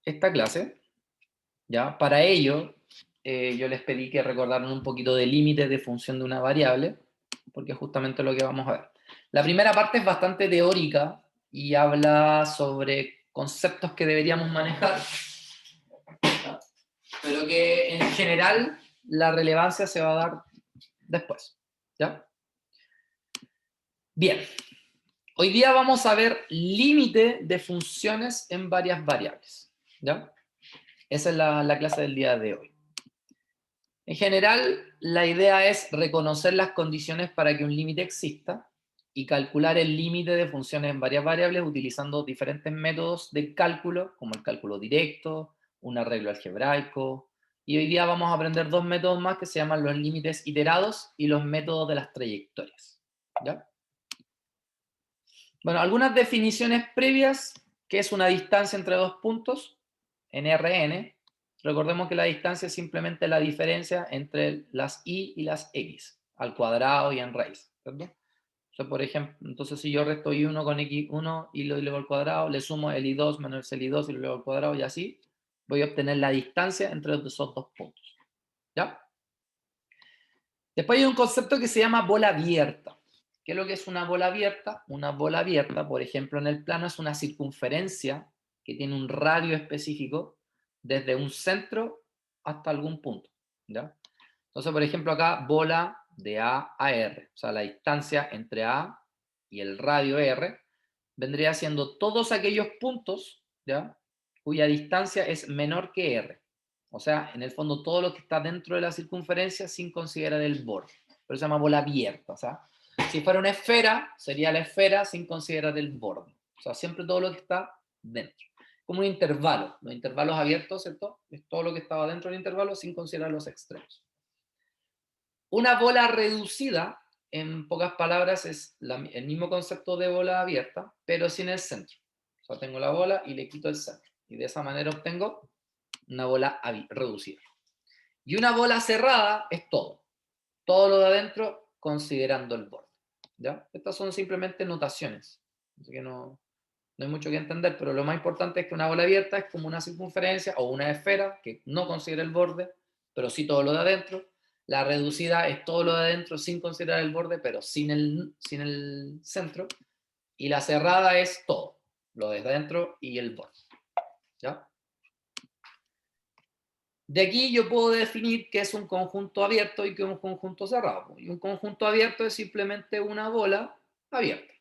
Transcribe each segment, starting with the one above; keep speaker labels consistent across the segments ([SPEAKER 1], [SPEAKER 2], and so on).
[SPEAKER 1] esta clase, ¿ya? Para ello, yo les pedí que recordaran un poquito de límites de función de una variable, porque es justamente lo que vamos a ver. La primera parte es bastante teórica y habla sobre conceptos que deberíamos manejar, ¿ya? Pero que en general la relevancia se va a dar después, ¿ya? Bien, hoy día vamos a ver límite de funciones en varias variables, ¿ya? Esa es la clase del día de hoy. En general, la idea es reconocer las condiciones para que un límite exista y calcular el límite de funciones en varias variables utilizando diferentes métodos de cálculo, como el cálculo directo, un arreglo algebraico, y hoy día vamos a aprender dos métodos más que se llaman los límites iterados y los métodos de las trayectorias, ¿ya? Bueno, algunas definiciones previas, que es una distancia entre dos puntos, en Rn. Recordemos que la distancia es simplemente la diferencia entre las y las x, al cuadrado y en raíz, ¿cierto? O sea, por ejemplo, entonces si yo resto y1 con x1 y lo elevo al cuadrado, le sumo el i2 menos el i2 y lo elevo al cuadrado y así, voy a obtener la distancia entre esos dos puntos, ¿ya? Después hay un concepto que se llama bola abierta. ¿Qué es lo que es una bola abierta? Una bola abierta, por ejemplo, en el plano es una circunferencia que tiene un radio específico desde un centro hasta algún punto, ¿ya? Entonces, por ejemplo, acá bola de A a R, o sea, la distancia entre A y el radio R vendría siendo todos aquellos puntos, ¿ya? Cuya distancia es menor que R. O sea, en el fondo todo lo que está dentro de la circunferencia sin considerar el borde. Pero se llama bola abierta. O sea, si fuera una esfera, sería la esfera sin considerar el borde. O sea, siempre todo lo que está dentro. Como un intervalo. Los intervalos abiertos, ¿cierto? Es todo lo que estaba dentro del intervalo sin considerar los extremos. Una bola reducida, en pocas palabras, es el mismo concepto de bola abierta, pero sin el centro. O sea, tengo la bola y le quito el centro. Y de esa manera obtengo una bola reducida. Y una bola cerrada es todo. Todo lo de adentro considerando el borde. ¿Ya? Estas son simplemente notaciones. Así que no hay mucho que entender, pero lo más importante es que una bola abierta es como una circunferencia o una esfera que no considera el borde, pero sí todo lo de adentro. La reducida es todo lo de adentro sin considerar el borde, pero sin el centro. Y la cerrada es todo, lo de adentro y el borde. ¿Ya? De aquí yo puedo definir qué es un conjunto abierto y qué es un conjunto cerrado. Y un conjunto abierto es simplemente una bola abierta.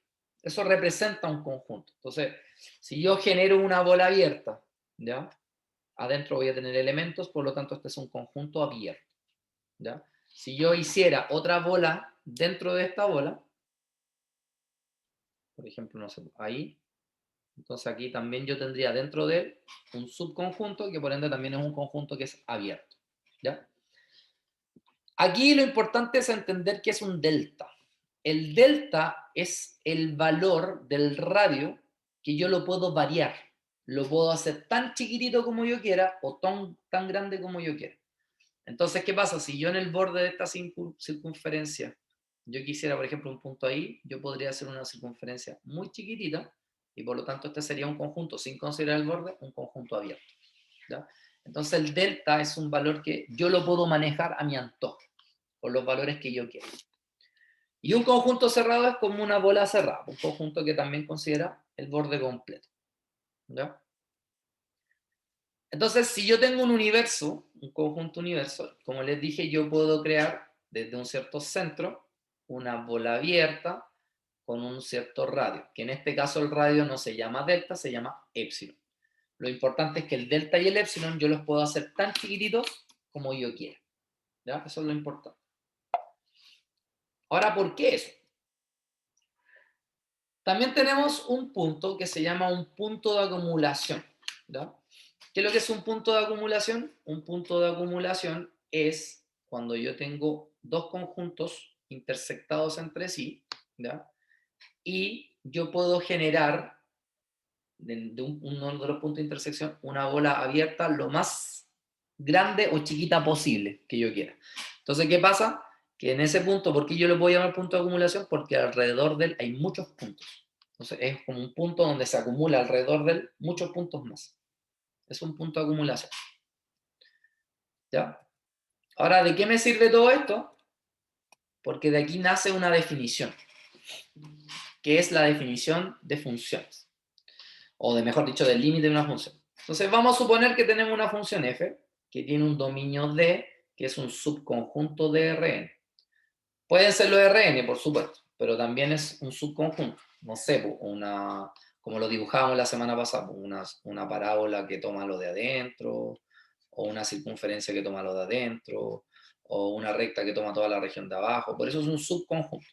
[SPEAKER 1] Eso representa un conjunto. Entonces, si yo genero una bola abierta, ¿ya? Adentro voy a tener elementos, por lo tanto este es un conjunto abierto, ¿ya? Si yo hiciera otra bola dentro de esta bola, por ejemplo, no sé, ahí, entonces aquí también yo tendría dentro de él un subconjunto que por ende también es un conjunto que es abierto, ¿ya? Aquí lo importante es entender qué es un delta. El delta es el valor del radio que yo lo puedo variar. Lo puedo hacer tan chiquitito como yo quiera o tan grande como yo quiera. Entonces, ¿qué pasa? Si yo en el borde de esta circunferencia yo quisiera, por ejemplo, un punto ahí, yo podría hacer una circunferencia muy chiquitita y por lo tanto este sería un conjunto sin considerar el borde, un conjunto abierto, ¿ya? Entonces el delta es un valor que yo lo puedo manejar a mi antojo, por los valores que yo quiero. Y un conjunto cerrado es como una bola cerrada, un conjunto que también considera el borde completo, ¿ya? Entonces, si yo tengo un universo, un conjunto universo, como les dije, yo puedo crear desde un cierto centro una bola abierta con un cierto radio, que en este caso el radio no se llama delta, se llama épsilon. Lo importante es que el delta y el épsilon yo los puedo hacer tan chiquititos como yo quiera, ¿ya? Eso es lo importante. Ahora, ¿por qué eso? También tenemos un punto que se llama un punto de acumulación, ¿ya? ¿Qué es lo que es un punto de acumulación? Un punto de acumulación es cuando yo tengo dos conjuntos intersectados entre sí, ¿ya? Y yo puedo generar de uno de los puntos de intersección una bola abierta lo más grande o chiquita posible que yo quiera. Entonces, ¿qué pasa? Que en ese punto, ¿por qué yo lo puedo llamar punto de acumulación? Porque alrededor de él hay muchos puntos. Entonces, es como un punto donde se acumula alrededor de él muchos puntos más. Es un punto de acumulación. ¿Ya? Ahora, ¿de qué me sirve todo esto? Porque de aquí nace una definición, que es la definición de funciones. O de, mejor dicho, del límite de una función. Entonces, vamos a suponer que tenemos una función f, que tiene un dominio D, que es un subconjunto de Rn. Pueden ser los Rn, por supuesto, pero también es un subconjunto. No sé, como lo dibujábamos la semana pasada, una parábola que toma lo de adentro, o una circunferencia que toma lo de adentro, o una recta que toma toda la región de abajo. Por eso es un subconjunto.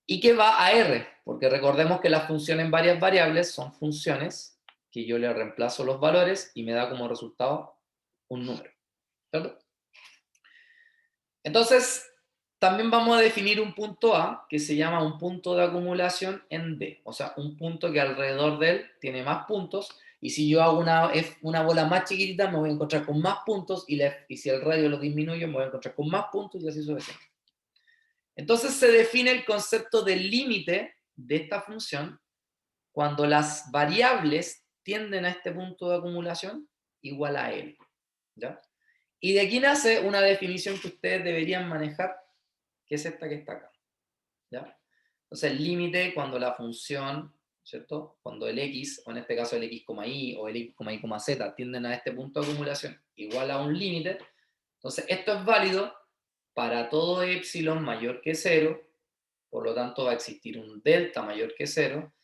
[SPEAKER 1] Y que va a R, porque recordemos que las funciones en varias variables son funciones que yo le reemplazo los valores y me da como resultado un número. ¿Cierto? Entonces, también vamos a definir un punto A que se llama un punto de acumulación en D. O sea, un punto que alrededor de él tiene más puntos. Y si yo hago una bola más chiquitita, me voy a encontrar con más puntos. Y si el radio lo disminuyo, me voy a encontrar con más puntos y así sucesivamente. Entonces se define el concepto del límite de esta función cuando las variables tienden a este punto de acumulación igual a L. ¿Ya? Y de aquí nace una definición que ustedes deberían manejar, que es esta que está acá. ¿Ya? Entonces el límite cuando la función, ¿cierto? Cuando el x, o en este caso el x, y o el x, y, z tienden a este punto de acumulación igual a un límite, entonces esto es válido para todo epsilon mayor que 0, por lo tanto va a existir un delta mayor que 0,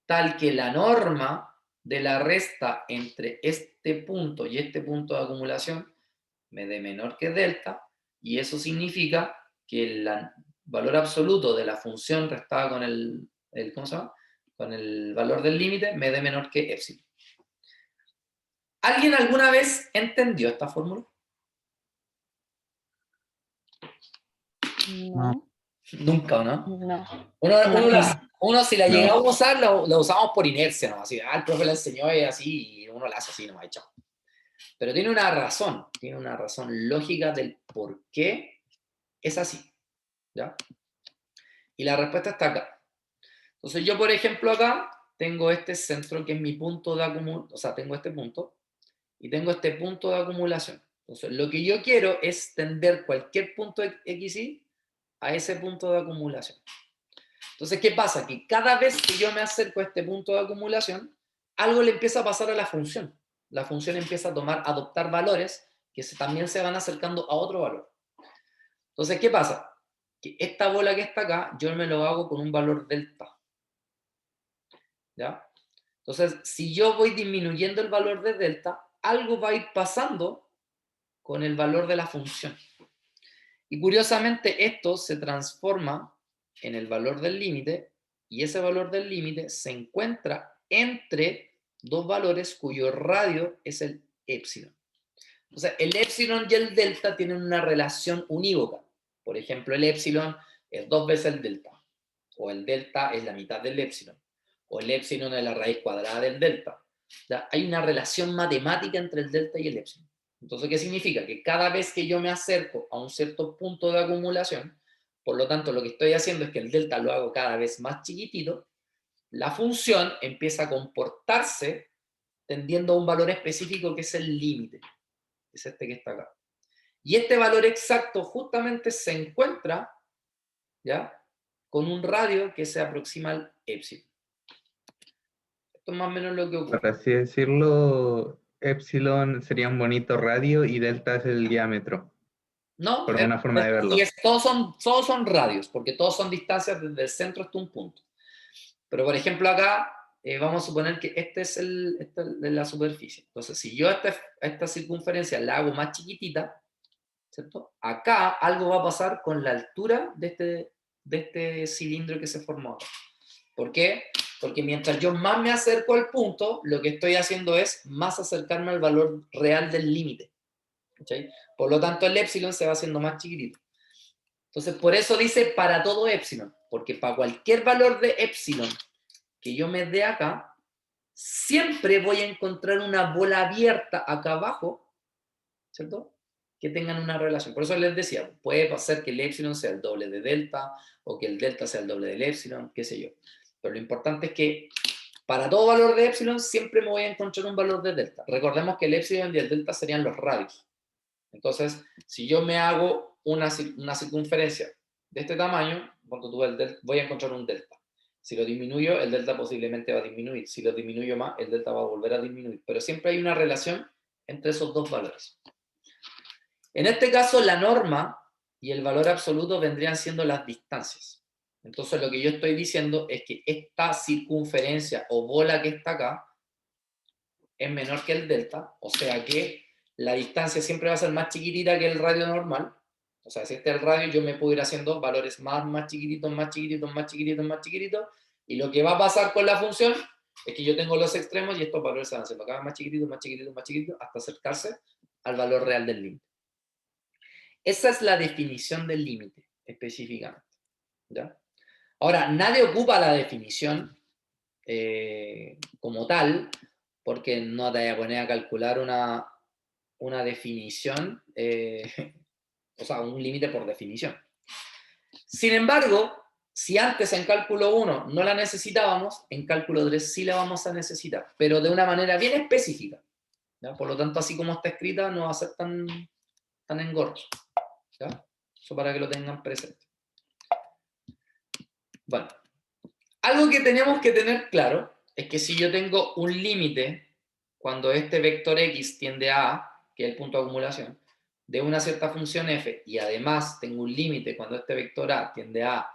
[SPEAKER 1] tal que la norma de la resta entre este punto y este punto de acumulación me dé menor que delta, y eso significa que el valor absoluto de la función restada con ¿cómo se llama? Con el valor del límite me dé menor que epsilon. ¿Alguien alguna vez entendió esta fórmula?
[SPEAKER 2] No.
[SPEAKER 1] Nunca, ¿no?
[SPEAKER 2] No.
[SPEAKER 1] Uno si la
[SPEAKER 3] No.
[SPEAKER 1] llegamos a usar, la usamos por inercia, ¿no? Así, el profe la enseñó y así, y uno la hace así, no ha hecho. Pero tiene una razón lógica del por qué es así, ¿ya? Y la respuesta está acá. Entonces yo, por ejemplo, acá tengo este centro que es mi punto de acumulación, o sea, tengo este punto, y tengo este punto de acumulación. Entonces, lo que yo quiero es tender cualquier punto XY a ese punto de acumulación. Entonces, ¿qué pasa? Que cada vez que yo me acerco a este punto de acumulación, algo le empieza a pasar a la función. La función empieza a adoptar valores que también se van acercando a otro valor. Entonces, ¿qué pasa? Que esta bola que está acá, yo me lo hago con un valor delta. ¿Ya? Entonces, si yo voy disminuyendo el valor de delta, algo va a ir pasando con el valor de la función. Y curiosamente, esto se transforma en el valor del límite, y ese valor del límite se encuentra entre dos valores cuyo radio es el épsilon. O sea, el épsilon y el delta tienen una relación unívoca. Por ejemplo, el épsilon es 2 veces el delta, o el delta es la mitad del épsilon, o el épsilon es la raíz cuadrada del delta. ¿Ya? Hay una relación matemática entre el delta y el épsilon. Entonces, ¿qué significa? Que cada vez que yo me acerco a un cierto punto de acumulación, por lo tanto, lo que estoy haciendo es que el delta lo hago cada vez más chiquitito, la función empieza a comportarse tendiendo a un valor específico que es el límite, es este que está acá. Y este valor exacto justamente se encuentra, ¿ya?, con un radio que se aproxima al épsilon. Esto es más o menos lo que ocurre.
[SPEAKER 3] Por así decirlo, epsilon sería un bonito radio y delta es el diámetro,
[SPEAKER 1] No,
[SPEAKER 3] por una forma de verlo.
[SPEAKER 1] todos son radios, porque todos son distancias desde el centro hasta un punto. Pero, por ejemplo, acá vamos a suponer que esta es la superficie. Entonces, si yo esta circunferencia la hago más chiquitita, ¿cierto? Acá algo va a pasar con la altura de este cilindro que se formó acá. ¿Por qué? Porque mientras yo más me acerco al punto, lo que estoy haciendo es más acercarme al valor real del límite. ¿Okay? Por lo tanto, el épsilon se va haciendo más chiquitito. Entonces, por eso dice para todo épsilon, porque para cualquier valor de épsilon que yo me dé acá, siempre voy a encontrar una bola abierta acá abajo, ¿cierto?, que tengan una relación. Por eso les decía, puede pasar que el épsilon sea el doble de delta, o que el delta sea el doble del épsilon, qué sé yo. Pero lo importante es que Para todo valor de epsilon siempre me voy a encontrar un valor de delta. Recordemos que el epsilon y el delta serían los radios. Entonces, si yo me hago una circunferencia de este tamaño, cuando tuve el delta, voy a encontrar un delta. Si lo disminuyo, el delta posiblemente va a disminuir. Si lo disminuyo más, el delta va a volver a disminuir. Pero siempre hay una relación entre esos dos valores. En este caso, la norma y el valor absoluto vendrían siendo las distancias. Entonces, lo que yo estoy diciendo es que esta circunferencia o bola que está acá es menor que el delta, o sea que la distancia siempre va a ser más chiquitita que el radio normal. O sea, si este es el radio, yo me puedo ir haciendo valores más chiquititos, más chiquititos, más chiquititos, más chiquititos, y lo que va a pasar con la función es que yo tengo los extremos y estos valores se van haciendo cada vez más chiquititos, más chiquititos, más chiquititos, hasta acercarse al valor real del límite. Esa es la definición del límite, específicamente. ¿Ya? Ahora, nadie ocupa la definición como tal, porque no te voy a poner a calcular una definición, o sea, un límite por definición. Sin embargo, si antes en cálculo 1 no la necesitábamos, en cálculo 3 sí la vamos a necesitar, pero de una manera bien específica. ¿Ya? Por lo tanto, así como está escrita, no va a ser tan engorroso. ¿Ya? Eso para que lo tengan presente. Bueno, algo que tenemos que tener claro es que si yo tengo un límite cuando este vector x tiende a A, que es el punto de acumulación, de una cierta función f, y además tengo un límite cuando este vector A tiende a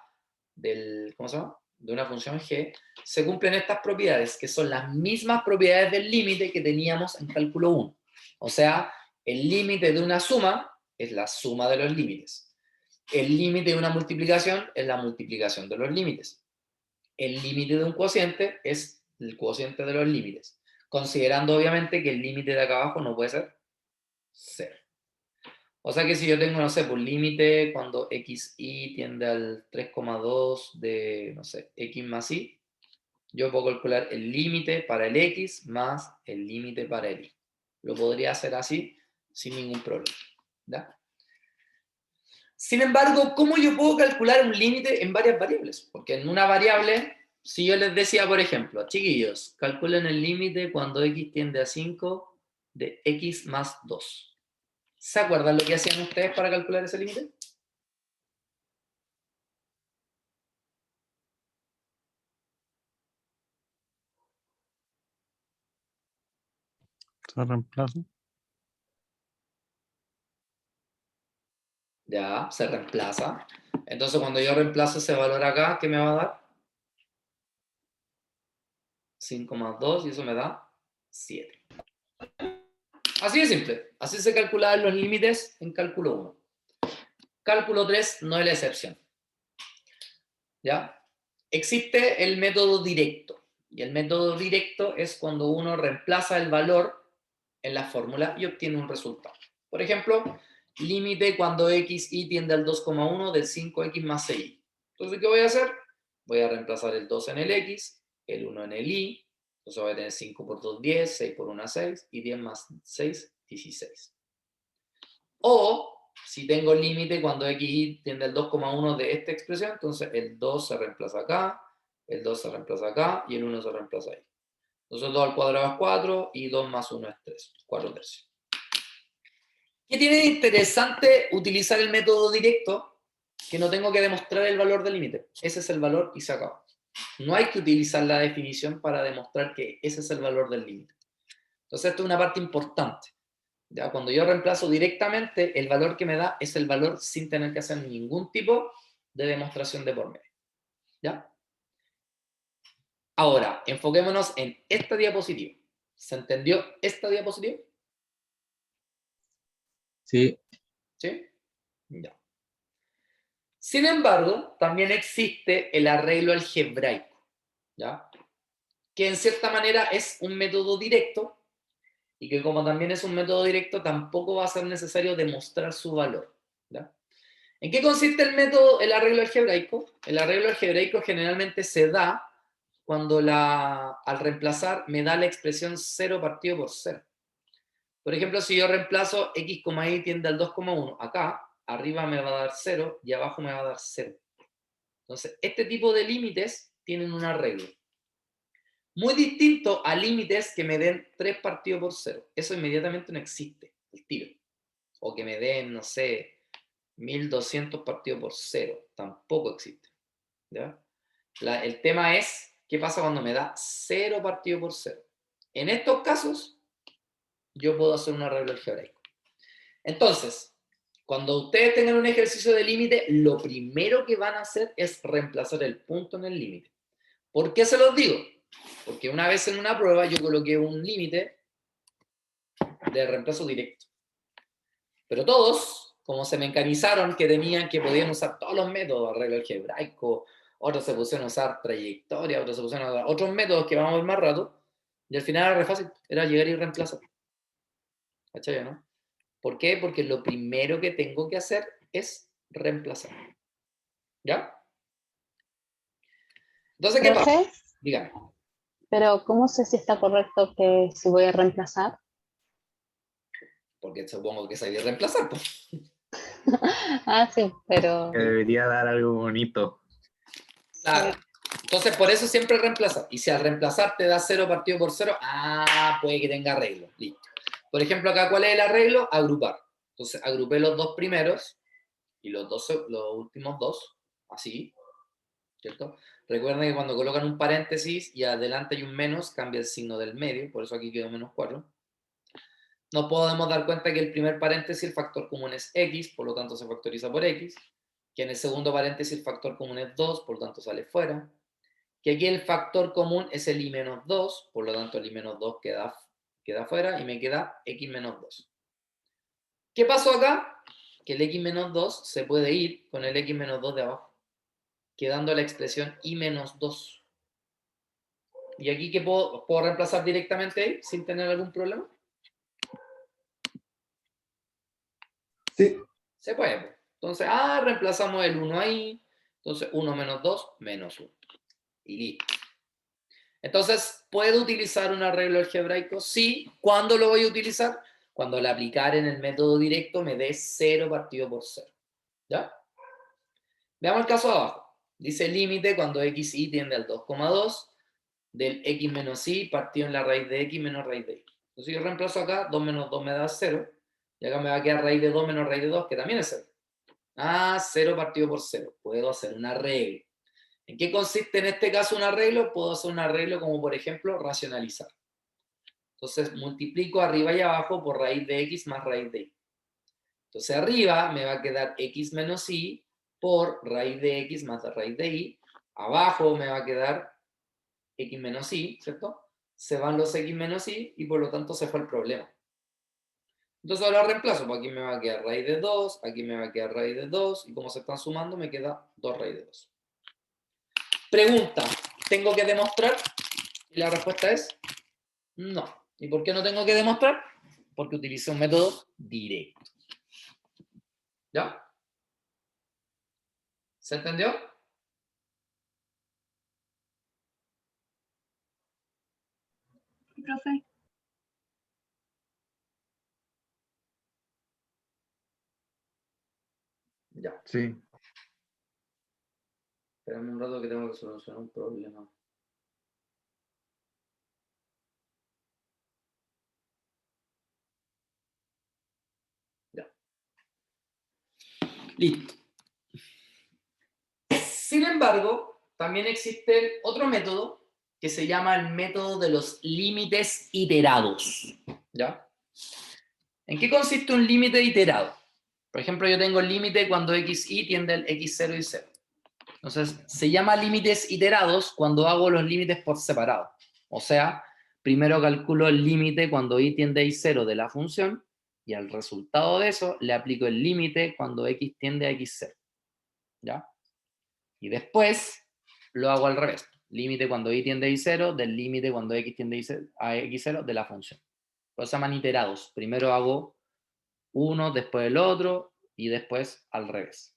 [SPEAKER 1] ¿cómo se llama? De una función g, se cumplen estas propiedades, que son las mismas propiedades del límite que teníamos en cálculo 1. O sea, el límite de una suma es la suma de los límites. El límite de una multiplicación es la multiplicación de los límites. El límite de un cociente es el cociente de los límites, considerando obviamente que el límite de acá abajo no puede ser 0. O sea que si yo tengo, no sé, un límite cuando xy tiende al 3,2 de, no sé, x más y, yo puedo calcular el límite para el x más el límite para el y. Lo podría hacer así sin ningún problema. ¿Ya? Sin embargo, ¿cómo yo puedo calcular un límite en varias variables? Porque en una variable, si yo les decía, por ejemplo, chiquillos, calculen el límite cuando x tiende a 5 de x más 2. ¿Se acuerdan lo que hacían ustedes para calcular ese límite?
[SPEAKER 2] Se reemplaza.
[SPEAKER 1] Ya, se reemplaza. Entonces, cuando yo reemplazo ese valor acá, ¿qué me va a dar? 5 más 2, y eso me da 7. Así de simple. Así se calculaban los límites en cálculo 1. Cálculo 3 no es la excepción. ¿Ya? Existe el método directo. Y el método directo es cuando uno reemplaza el valor en la fórmula y obtiene un resultado. Por ejemplo, límite cuando xy tiende al 2,1 del 5x más 6y. Entonces, ¿qué voy a hacer? Voy a reemplazar el 2 en el x, el 1 en el y. Entonces voy a tener 5 por 2, 10, 6 por 1, 6, y 10 más 6, 16. O, si tengo el límite cuando xy tiende al 2,1 de esta expresión, entonces el 2 se reemplaza acá, el 2 se reemplaza acá, y el 1 se reemplaza ahí. Entonces 2 al cuadrado es 4, y 2 más 1 es 3, 4 tercios. ¿Qué tiene de interesante utilizar el método directo? Que no tengo que demostrar el valor del límite. Ese es el valor y se acaba. No hay que utilizar la definición para demostrar que ese es el valor del límite. Entonces esto es una parte importante. ¿Ya? Cuando yo reemplazo directamente, el valor que me da es el valor sin tener que hacer ningún tipo de demostración de por medio. ¿Ya? Ahora, enfoquémonos en esta diapositiva. ¿Se entendió esta diapositiva?
[SPEAKER 3] Sí.
[SPEAKER 1] ¿Sí? Ya. Sin embargo, también existe el arreglo algebraico, ¿ya? Que en cierta manera es un método directo, y que como también es un método directo, tampoco va a ser necesario demostrar su valor. ¿Ya? ¿En qué consiste el método, el arreglo algebraico? El arreglo algebraico generalmente se da cuando al reemplazar me da la expresión 0 partido por 0. Por ejemplo, si yo reemplazo x, y tiende al 2,1, acá, arriba me va a dar 0 y abajo me va a dar 0. Entonces, este tipo de límites tienen un arreglo. Muy distinto a límites que me den 3 partido por 0. Eso inmediatamente no existe, el tiro. O que me den, no sé, 1200 partido por 0. Tampoco existe. ¿Ya? El tema es, ¿qué pasa cuando me da 0 partido por 0? En estos casos, yo puedo hacer un arreglo algebraico. Entonces, cuando ustedes tengan un ejercicio de límite, lo primero que van a hacer es reemplazar el punto en el límite. ¿Por qué se los digo? Porque una vez en una prueba yo coloqué un límite de reemplazo directo. Pero todos, como se mecanizaron que podían usar todos los métodos, arreglo algebraico, otros se pusieron a usar trayectoria, otros se pusieron a usar otros métodos que vamos a ver más rato, y al final era re fácil, era llegar y reemplazar. ¿Cachai, no? ¿Por qué? Porque lo primero que tengo que hacer es reemplazar. ¿Ya? Entonces, ¿qué pasa?
[SPEAKER 2] Profe,
[SPEAKER 1] Dígame.
[SPEAKER 2] pero ¿cómo sé si está correcto que si voy a reemplazar?
[SPEAKER 1] Porque supongo que sabía reemplazar, pues.
[SPEAKER 2] Ah, sí, pero
[SPEAKER 3] Que debería dar algo bonito.
[SPEAKER 1] Claro. Entonces, por eso siempre reemplazar. Y si al reemplazar te da 0 partido por 0, puede que tenga arreglo. Listo. Por ejemplo, acá, ¿cuál es el arreglo? Agrupar. Entonces, agrupé los dos primeros y los últimos dos, así, ¿cierto? Recuerden que cuando colocan un paréntesis y adelante hay un menos, cambia el signo del medio, por eso aquí quedó menos 4. Nos podemos dar cuenta que el primer paréntesis, el factor común es x, por lo tanto se factoriza por x. Que en el segundo paréntesis el factor común es 2, por lo tanto sale fuera. Que aquí el factor común es el i menos 2, por lo tanto el i menos 2 queda fuera y me queda x menos 2. ¿Qué pasó acá? Que el x menos 2 se puede ir con el x menos 2 de abajo, quedando la expresión i menos 2. ¿Y aquí qué puedo reemplazar directamente ahí sin tener algún problema?
[SPEAKER 3] Sí.
[SPEAKER 1] Se puede. Entonces, reemplazamos el 1 ahí. Entonces, 1 menos 2, menos 1. Y listo. Entonces, ¿puedo utilizar un arreglo algebraico? Sí. ¿Cuándo lo voy a utilizar? Cuando al aplicar en el método directo me dé 0 partido por 0. ¿Ya? Veamos el caso de abajo. Dice límite cuando xy tiende al 2,2 del x menos y partido en la raíz de x menos raíz de y. Entonces yo reemplazo acá, 2 menos 2 me da 0. Y acá me va a quedar raíz de 2 menos raíz de 2, que también es 0. 0 partido por 0. Puedo hacer un arreglo. ¿En qué consiste en este caso un arreglo? Puedo hacer un arreglo como, por ejemplo, racionalizar. Entonces multiplico arriba y abajo por raíz de x más raíz de y. Entonces arriba me va a quedar x menos y por raíz de x más raíz de y. Abajo me va a quedar x menos y, ¿cierto? Se van los x menos y por lo tanto se fue el problema. Entonces ahora reemplazo, pues aquí me va a quedar raíz de 2, aquí me va a quedar raíz de 2, y como se están sumando me queda 2 raíz de 2. Pregunta, ¿tengo que demostrar? Y la respuesta es no. ¿Y por qué no tengo que demostrar? Porque utilicé un método directo. ¿Ya? ¿Se entendió?
[SPEAKER 4] Profe.
[SPEAKER 1] Ya.
[SPEAKER 3] Sí.
[SPEAKER 1] Espérame un rato que tengo que solucionar un problema. Ya. Listo. Sin embargo, también existe otro método que se llama el método de los límites iterados. ¿Ya? ¿En qué consiste un límite iterado? Por ejemplo, yo tengo el límite cuando xy tiende al x0 y 0. Entonces, se llama límites iterados cuando hago los límites por separado. O sea, primero calculo el límite cuando y tiende a y0 de la función y al resultado de eso le aplico el límite cuando x tiende a x0. ¿Ya? Y después lo hago al revés. Límite cuando y tiende a y0 del límite cuando x tiende a x0 de la función. Por eso se llaman iterados. Primero hago uno, después el otro y después al revés.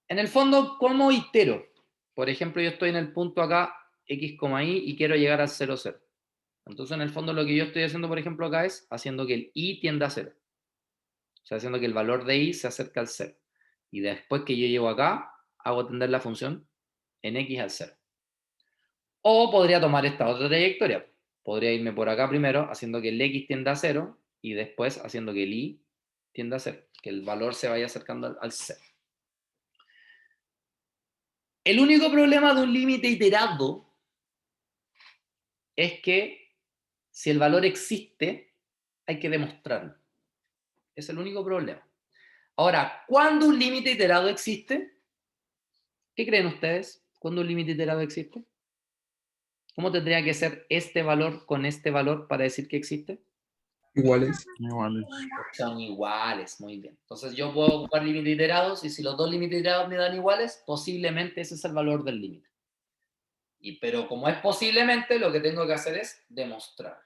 [SPEAKER 1] En el fondo, ¿cómo itero? Por ejemplo, yo estoy en el punto acá, x, y quiero llegar al 0, 0. Entonces, en el fondo, lo que yo estoy haciendo, por ejemplo, acá es haciendo que el y tienda a 0. O sea, haciendo que el valor de y se acerque al 0. Y después que yo llego acá, hago tender la función en x al 0. O podría tomar esta otra trayectoria. Podría irme por acá primero, haciendo que el x tienda a 0, y después haciendo que el y tienda a 0, que el valor se vaya acercando al 0. El único problema de un límite iterado es que si el valor existe, hay que demostrarlo. Es el único problema. Ahora, ¿cuándo un límite iterado existe? ¿Qué creen ustedes? ¿Cuándo un límite iterado existe? ¿Cómo tendría que ser este valor con este valor para decir que existe?
[SPEAKER 4] Iguales.
[SPEAKER 5] Iguales.
[SPEAKER 1] Son iguales, muy bien. Entonces yo puedo ocupar límites iterados y si los dos límites iterados me dan iguales, posiblemente ese es el valor del límite. Pero como es posiblemente, lo que tengo que hacer es demostrar.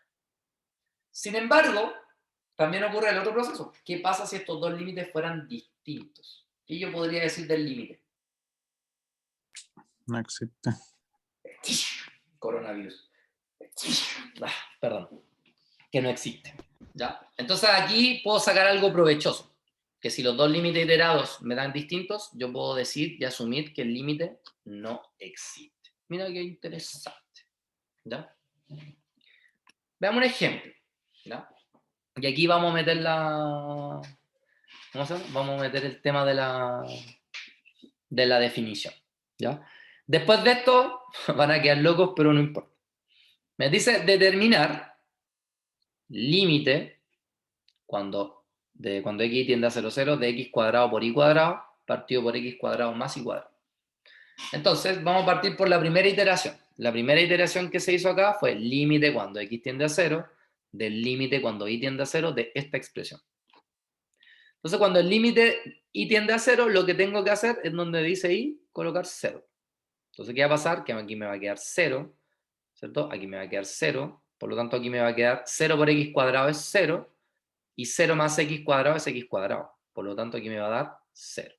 [SPEAKER 1] Sin embargo, también ocurre el otro proceso. ¿Qué pasa si estos dos límites fueran distintos? ¿Qué yo podría decir del límite?
[SPEAKER 5] No existe.
[SPEAKER 1] Coronavirus. Perdón. Que no existe. ¿Ya? Entonces aquí puedo sacar algo provechoso. Que si los dos límites iterados me dan distintos, yo puedo decir y asumir que el límite no existe. Mira qué interesante. ¿Ya? Veamos un ejemplo. ¿Ya? Y aquí vamos a meter la... ¿Cómo se llama? Vamos a meter el tema de la definición. ¿Ya? Después de esto van a quedar locos, pero no importa. Me dice determinar límite cuando x tiende a 0, 0 de x cuadrado por y cuadrado partido por x cuadrado más y cuadrado. Entonces vamos a partir por la primera iteración. La primera iteración que se hizo acá fue límite cuando x tiende a 0 del límite cuando y tiende a 0 de esta expresión. Entonces cuando el límite y tiende a 0, lo que tengo que hacer es donde dice y, colocar 0. Entonces, ¿qué va a pasar? Que aquí me va a quedar 0, ¿cierto? Aquí me va a quedar 0, por lo tanto aquí me va a quedar 0 por x cuadrado es 0, y 0 más x cuadrado es x cuadrado. Por lo tanto, aquí me va a dar 0.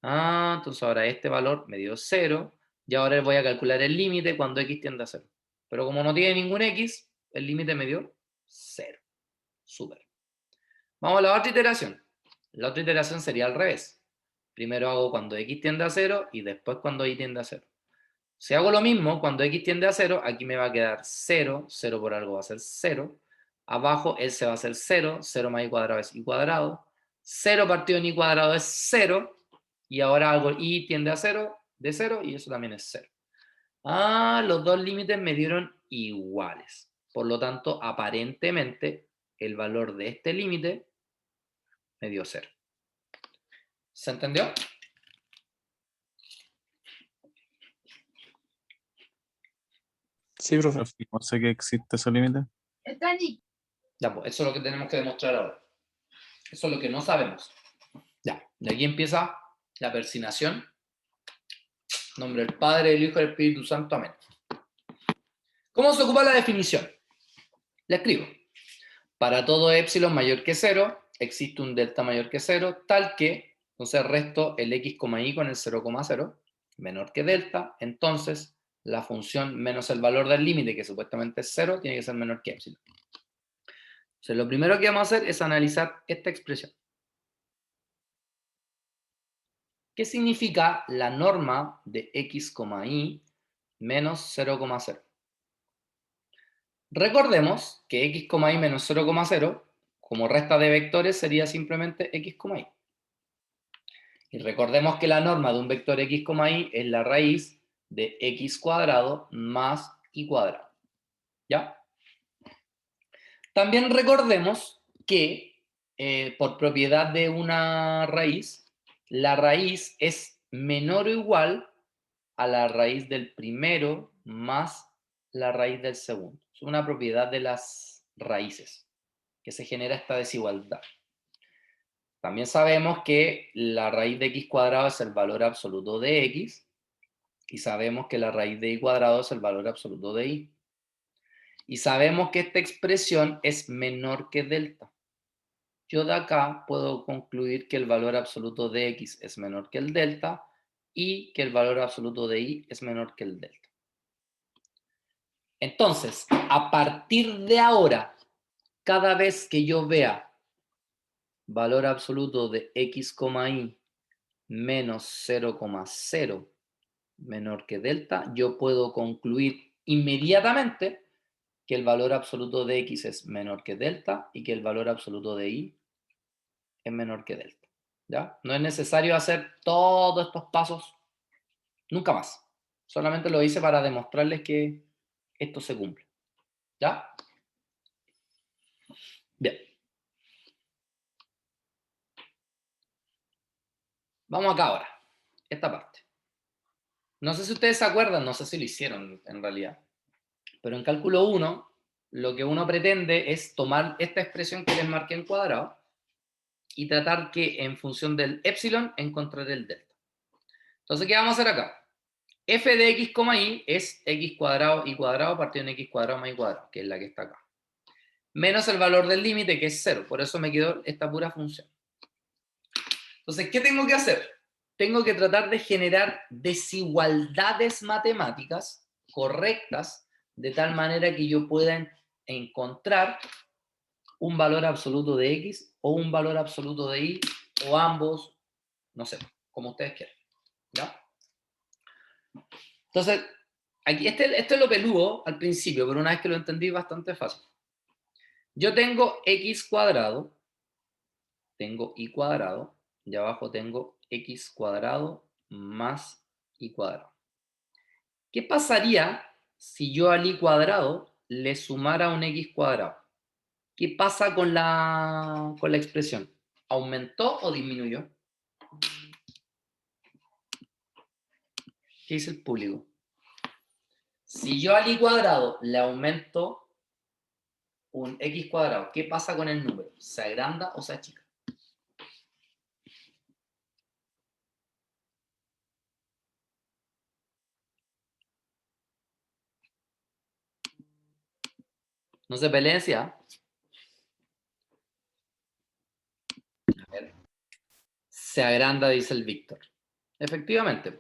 [SPEAKER 1] Entonces ahora este valor me dio 0, y ahora voy a calcular el límite cuando x tiende a 0. Pero como no tiene ningún x, el límite me dio 0. Súper. Vamos a la otra iteración. La otra iteración sería al revés. Primero hago cuando x tiende a 0 y después cuando y tiende a 0. Si hago lo mismo, cuando x tiende a 0, aquí me va a quedar 0, 0 por algo va a ser 0. Abajo ese va a ser 0, 0 más y cuadrado es y cuadrado. 0 partido en y cuadrado es 0. Y ahora hago y tiende a 0, de 0, y eso también es 0. Los dos límites me dieron iguales. Por lo tanto, aparentemente, el valor de este límite me dio 0. ¿Se entendió?
[SPEAKER 4] Sí, profe.
[SPEAKER 5] No sé que existe ese límite.
[SPEAKER 1] Ya, pues, eso es lo que tenemos que demostrar ahora. Eso es lo que no sabemos. Ya, de aquí empieza la persinación. En nombre del Padre, del Hijo y del Espíritu Santo. Amén. ¿Cómo se ocupa la definición? La escribo. Para todo epsilon mayor que 0, existe un delta mayor que 0, tal que, entonces resto el x, y con el 0,0, menor que delta, entonces la función menos el valor del límite, que supuestamente es 0, tiene que ser menor que epsilon. Entonces lo primero que vamos a hacer es analizar esta expresión. ¿Qué significa la norma de x, y menos 0,0? Recordemos que x, y menos 0,0, como resta de vectores, sería simplemente x, y. Y recordemos que la norma de un vector x, y es la raíz de x cuadrado más y cuadrado. ¿Ya? También recordemos que por propiedad de una raíz, la raíz es menor o igual a la raíz del primero más la raíz del segundo. Es una propiedad de las raíces que se genera esta desigualdad. También sabemos que la raíz de x cuadrado es el valor absoluto de x y sabemos que la raíz de y cuadrado es el valor absoluto de y. Y sabemos que esta expresión es menor que delta. Yo de acá puedo concluir que el valor absoluto de x es menor que el delta y que el valor absoluto de y es menor que el delta. Entonces, a partir de ahora, cada vez que yo vea valor absoluto de x, y menos 0,0 menor que delta, yo puedo concluir inmediatamente que el valor absoluto de x es menor que delta y que el valor absoluto de y es menor que delta. ¿Ya? No es necesario hacer todos estos pasos nunca más. Solamente lo hice para demostrarles que esto se cumple. ¿Ya? Bien. Vamos acá ahora. Esta parte. No sé si ustedes se acuerdan, no sé si lo hicieron en realidad, pero en cálculo 1, lo que uno pretende es tomar esta expresión que les marqué en cuadrado y tratar que en función del epsilon encontrar el delta. Entonces, ¿qué vamos a hacer acá? F de x, y es x cuadrado y cuadrado partido en x cuadrado más y cuadrado, que es la que está acá. Menos el valor del límite, que es 0. Por eso me quedó esta pura función. Entonces, ¿qué tengo que hacer? Tengo que tratar de generar desigualdades matemáticas correctas de tal manera que yo pueda encontrar un valor absoluto de x o un valor absoluto de y o ambos, no sé, como ustedes quieran. ¿Ya? Entonces, aquí esto es lo peludo al principio, pero una vez que lo entendí es bastante fácil. Yo tengo x cuadrado, tengo y cuadrado, y abajo tengo x cuadrado más y cuadrado. ¿Qué pasaría si yo al y cuadrado le sumara un x cuadrado? ¿Qué pasa con la expresión? ¿Aumentó o disminuyó? ¿Qué dice el público? Si yo al y cuadrado le aumento un x cuadrado, ¿qué pasa con el número? ¿Se agranda o se achica? No se peleen, ¿sí? A ver. Se agranda, dice el Víctor. Efectivamente.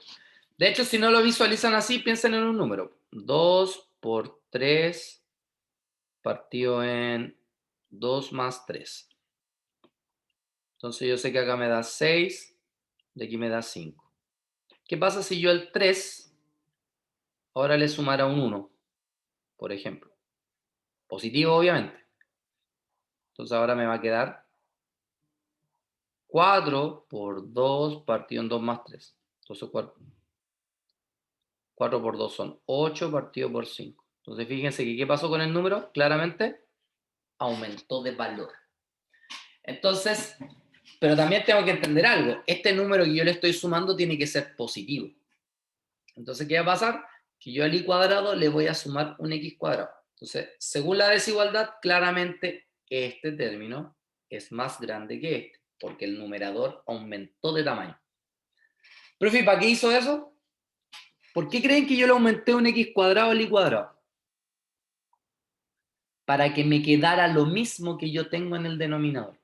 [SPEAKER 1] De hecho, si no lo visualizan así, piensen en un número. 2 por 3 partido en 2 más 3. Entonces yo sé que acá me da 6, de aquí me da 5. ¿Qué pasa si yo al 3 ahora le sumara un 1, por ejemplo? Positivo, obviamente. Entonces ahora me va a quedar 4 por 2 partido en 2 más 3. Entonces 4 por 2 son 8 partido por 5. Entonces fíjense que ¿qué pasó con el número? Claramente aumentó de valor. Entonces, pero también tengo que entender algo. Este número que yo le estoy sumando tiene que ser positivo. Entonces, ¿qué va a pasar? Que yo al y cuadrado le voy a sumar un x cuadrado. Entonces, según la desigualdad, claramente este término es más grande que este, porque el numerador aumentó de tamaño. Profe, ¿para qué hizo eso? ¿Por qué creen que yo le aumenté un x cuadrado al y cuadrado? Para que me quedara lo mismo que yo tengo en el denominador.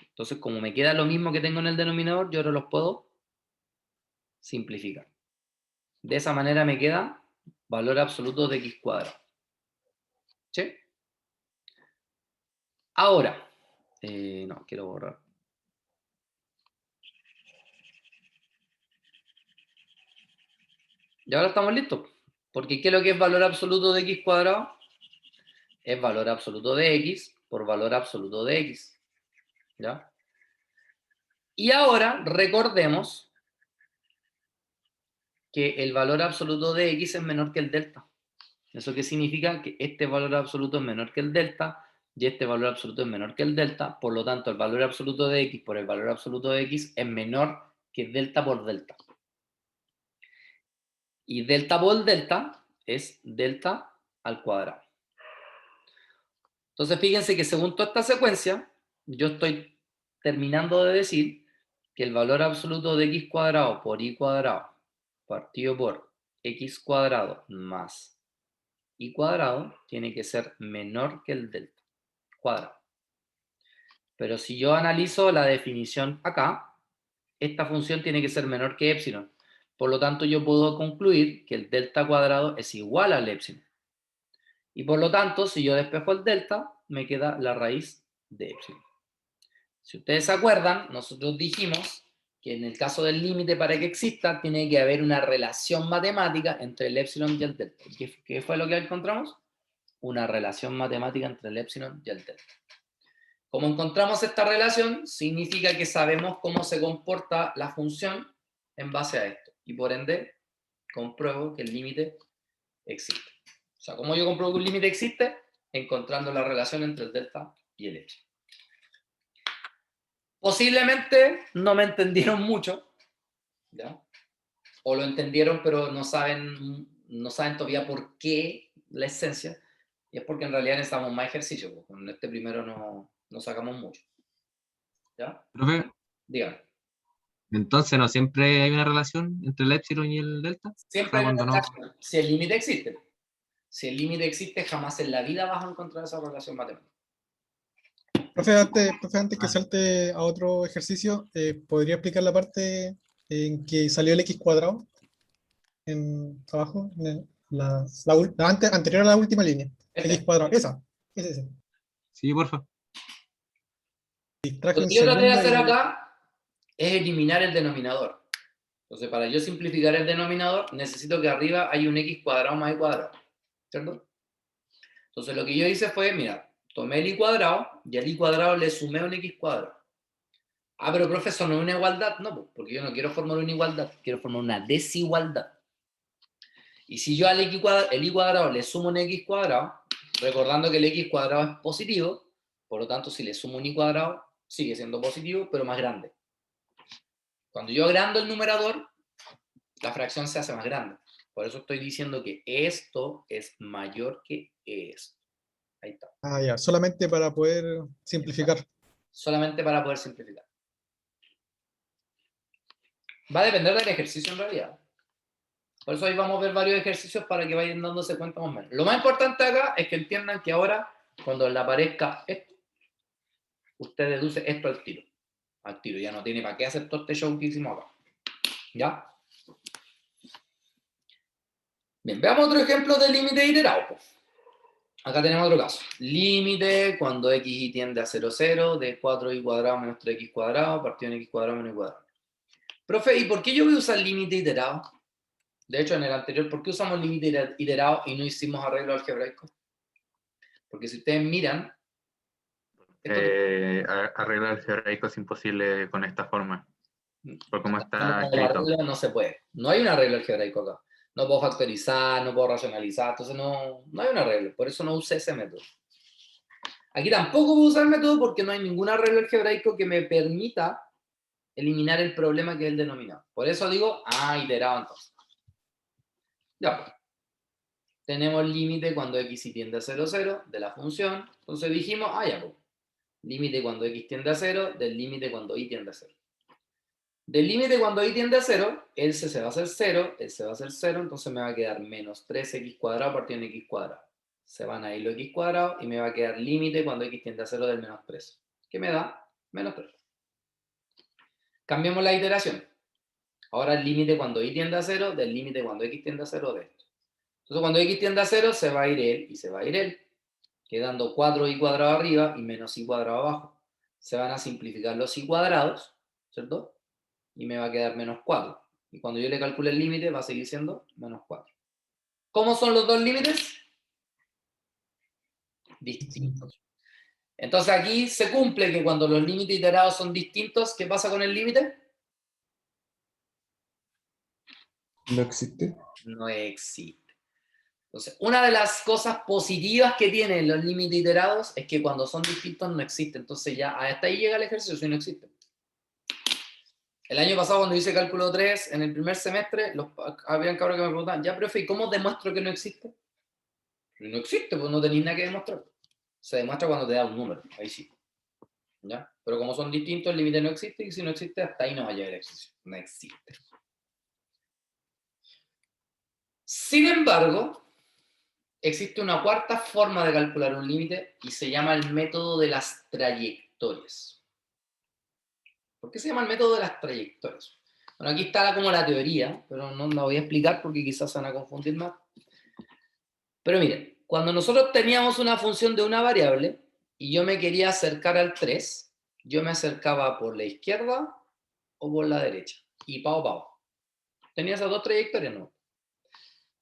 [SPEAKER 1] Entonces, como me queda lo mismo que tengo en el denominador, yo ahora los puedo simplificar. De esa manera me queda valor absoluto de x cuadrado. ¿Sí? Ahora, no, quiero borrar. Y ahora estamos listos. Porque ¿qué es lo que es valor absoluto de x cuadrado? Es valor absoluto de x por valor absoluto de x. ¿Ya? Y ahora recordemos que el valor absoluto de x es menor que el delta. ¿Eso qué significa? Que este valor absoluto es menor que el delta y este valor absoluto es menor que el delta. Por lo tanto, el valor absoluto de x por el valor absoluto de x es menor que delta por delta. Y delta por delta es delta al cuadrado. Entonces, fíjense que según toda esta secuencia, yo estoy terminando de decir que el valor absoluto de x cuadrado por y cuadrado partido por x cuadrado más y cuadrado tiene que ser menor que el delta cuadrado. Pero si yo analizo la definición acá, esta función tiene que ser menor que epsilon. Por lo tanto, yo puedo concluir que el delta cuadrado es igual al epsilon. Y por lo tanto, si yo despejo el delta, me queda la raíz de epsilon. Si ustedes se acuerdan, nosotros dijimos que en el caso del límite, para que exista, tiene que haber una relación matemática entre el épsilon y el delta. ¿Qué fue lo que encontramos? Una relación matemática entre el épsilon y el delta. Como encontramos esta relación, significa que sabemos cómo se comporta la función en base a esto. Y por ende, compruebo que el límite existe. O sea, ¿cómo yo compruebo que un límite existe? Encontrando la relación entre el delta y el epsilon. Posiblemente no me entendieron mucho, ¿ya? O lo entendieron, pero no saben todavía por qué la esencia. Y es porque en realidad necesitamos más ejercicio. Pues con este primero no sacamos mucho. ¿Ya?
[SPEAKER 4] Profe,
[SPEAKER 1] Dígame.
[SPEAKER 4] entonces no siempre hay una relación entre el epsilon y el delta.
[SPEAKER 1] Siempre
[SPEAKER 4] O sea,
[SPEAKER 1] hay una
[SPEAKER 4] cuando no.
[SPEAKER 1] relación. Si el límite existe. Si el límite existe, jamás en la vida vas a encontrar esa relación matemática.
[SPEAKER 6] Profe, antes que salte a otro ejercicio, ¿podría explicar la parte en que salió el x cuadrado en abajo? Anterior a la última línea. X cuadrado, esa.
[SPEAKER 4] Sí, porfa.
[SPEAKER 6] Distraje
[SPEAKER 1] Lo
[SPEAKER 6] un
[SPEAKER 1] que yo traté de
[SPEAKER 6] segundo
[SPEAKER 1] hacer
[SPEAKER 6] y-
[SPEAKER 1] acá es eliminar el denominador. Entonces, para yo simplificar el denominador, necesito que arriba haya un x cuadrado más y cuadrado. ¿Cierto? Entonces, lo que yo hice fue, mira, tomé el y cuadrado y al y cuadrado le sumé un x cuadrado. Ah, pero profesor, ¿no es una igualdad? No, porque yo no quiero formar una igualdad, quiero formar una desigualdad. Y si yo al el y cuadrado le sumo un x cuadrado, recordando que el x cuadrado es positivo, por lo tanto, si le sumo un y cuadrado, sigue siendo positivo, pero más grande. Cuando yo agrando el numerador, la fracción se hace más grande. Por eso estoy diciendo que esto es mayor que esto. Ahí está.
[SPEAKER 6] Ah, ya, solamente para poder simplificar.
[SPEAKER 1] Solamente para poder simplificar. Va a depender del ejercicio en realidad. Por eso ahí vamos a ver varios ejercicios para que vayan dándose cuenta más o menos. Lo más importante acá es que entiendan que ahora, cuando le aparezca esto, usted deduce esto al tiro. Al tiro, ya no tiene para qué hacer todo este show que hicimos acá. ¿Ya? Bien, veamos otro ejemplo de límite iterado. Pues. Acá tenemos otro caso. Límite cuando x tiende a 0, 0, de 4y cuadrado menos 3x cuadrado, partido en x cuadrado menos y cuadrado. Profe, ¿y por qué yo voy a usar límite iterado? De hecho, en el anterior, ¿por qué usamos límite iterado y no hicimos arreglo algebraico? Porque si ustedes miran...
[SPEAKER 3] Arreglar algebraico es imposible con esta forma, por cómo está
[SPEAKER 1] el
[SPEAKER 3] escrito.
[SPEAKER 1] arreglo no se puede. No hay un arreglo algebraico acá. No puedo factorizar, no puedo racionalizar, entonces no hay un arreglo. Por eso no usé ese método. Aquí tampoco voy a usar el método porque no hay ningún arreglo algebraico que me permita eliminar el problema que es el denominador. Por eso digo, iterado entonces. Ya pues. Tenemos límite cuando x tiende a 0, 0 de la función. Entonces dijimos, ya pues. Límite cuando x tiende a 0 del límite cuando y tiende a 0. Del límite cuando y tiende a 0, el c se va a hacer 0, el c va a ser 0, entonces me va a quedar menos 3x cuadrado partido en x cuadrado. Se van a ir los x cuadrados y me va a quedar límite cuando x tiende a 0 del menos 3. ¿Qué me da? Menos 3. Cambiemos la iteración. Ahora el límite cuando y tiende a 0 del límite cuando x tiende a 0 de esto. Entonces cuando x tiende a 0 se va a ir él y se va a ir él, quedando 4y cuadrado arriba y menos y cuadrado abajo. Se van a simplificar los y cuadrados, ¿cierto? Y me va a quedar menos 4. Y cuando yo le calcule el límite va a seguir siendo menos 4. ¿Cómo son los dos límites? Distintos. Entonces aquí se cumple que cuando los límites iterados son distintos, ¿qué pasa con el límite?
[SPEAKER 7] No existe.
[SPEAKER 1] No existe. Entonces, una de las cosas positivas que tienen los límites iterados es que cuando son distintos no existen. Entonces ya hasta ahí llega el ejercicio si no existe. El año pasado cuando hice cálculo 3, en el primer semestre, habían cabros que me preguntaban, ya, profe, ¿y cómo demuestro que no existe? No existe, pues no tenéis nada que demostrar. Se demuestra cuando te da un número, ahí sí. ¿Ya? Pero como son distintos, el límite no existe, y si no existe, hasta ahí no va a llegar el ejercicio. No existe. Sin embargo, existe una cuarta forma de calcular un límite y se llama el método de las trayectorias. ¿Por qué se llama el método de las trayectorias? Bueno, aquí está como la teoría, pero no la voy a explicar porque quizás se van a confundir más. Pero miren, cuando nosotros teníamos una función de una variable y yo me quería acercar al 3, yo me acercaba por la izquierda o por la derecha. Y pao. Tenía esas dos trayectorias, ¿no?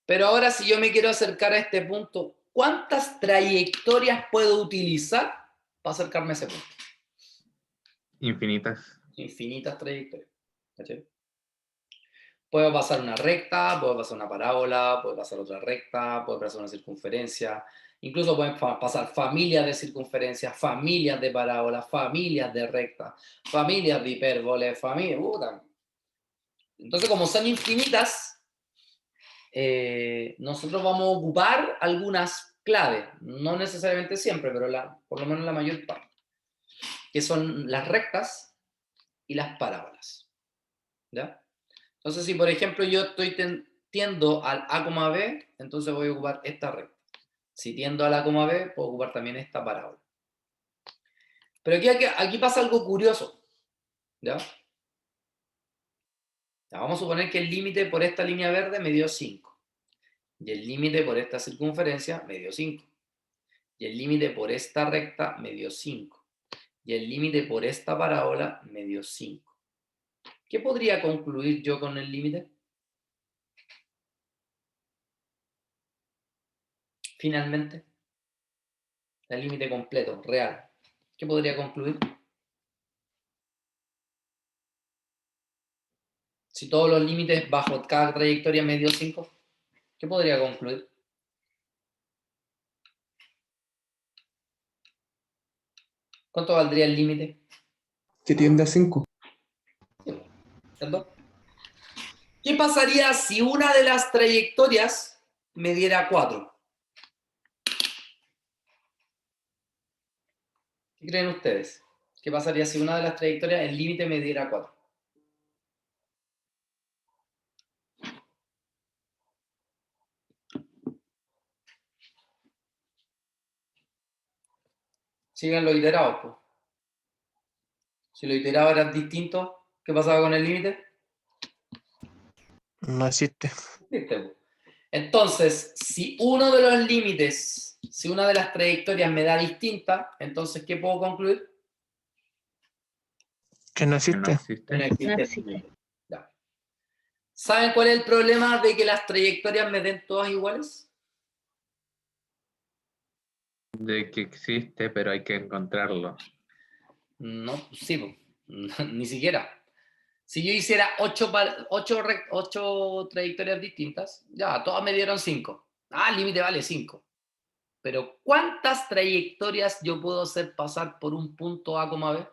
[SPEAKER 1] Pero ahora si yo me quiero acercar a este punto, ¿cuántas trayectorias puedo utilizar para acercarme a ese punto?
[SPEAKER 3] Infinitas.
[SPEAKER 1] Infinitas trayectorias. ¿Cachai? Puedo pasar una recta, puedo pasar una parábola, puedo pasar otra recta, puedo pasar una circunferencia, incluso pueden pasar familias de circunferencias, familias de parábolas, familias de rectas, familias de hipérboles, familias... Entonces, como son infinitas, nosotros vamos a ocupar algunas claves, no necesariamente siempre, pero por lo menos la mayor parte, que son las rectas y las parábolas. ¿Ya? Entonces, si por ejemplo yo tiendo al A, B, entonces voy a ocupar esta recta. Si tiendo al A, B, puedo ocupar también esta parábola. Pero aquí pasa algo curioso. ¿Ya? Ya, vamos a suponer que el límite por esta línea verde me dio 5. Y el límite por esta circunferencia me dio 5. Y el límite por esta recta me dio 5. Y el límite por esta parábola me dio 5. ¿Qué podría concluir yo con el límite? Finalmente, el límite completo, real. ¿Qué podría concluir? Si todos los límites bajo cada trayectoria me dio 5, ¿qué podría concluir? ¿Cuánto valdría el límite?
[SPEAKER 7] Que tiende a 5.
[SPEAKER 1] ¿Cierto? ¿Qué pasaría si una de las trayectorias me diera 4? ¿Qué creen ustedes? ¿Qué pasaría si una de las trayectorias, el límite me diera 4? Sigan los iterados, pues. Si los iterados eran distintos, ¿qué pasaba con el límite?
[SPEAKER 5] No existe.
[SPEAKER 1] ¿Viste, pues? Entonces, si uno de los límites, si una de las trayectorias me da distinta, entonces, ¿qué puedo concluir?
[SPEAKER 5] Que no
[SPEAKER 3] Que no
[SPEAKER 5] existe.
[SPEAKER 3] existe.
[SPEAKER 1] No existe
[SPEAKER 2] No
[SPEAKER 1] el
[SPEAKER 2] existe.
[SPEAKER 1] límite. Ya. ¿Saben cuál es el problema de que las trayectorias me den todas iguales?
[SPEAKER 3] De que existe, pero hay que encontrarlo.
[SPEAKER 1] No, sí, pues, ni siquiera. Si yo hiciera 8 trayectorias distintas, ya, todas me dieron 5. Ah, el límite vale 5. Pero ¿cuántas trayectorias yo puedo hacer pasar por un punto A, B?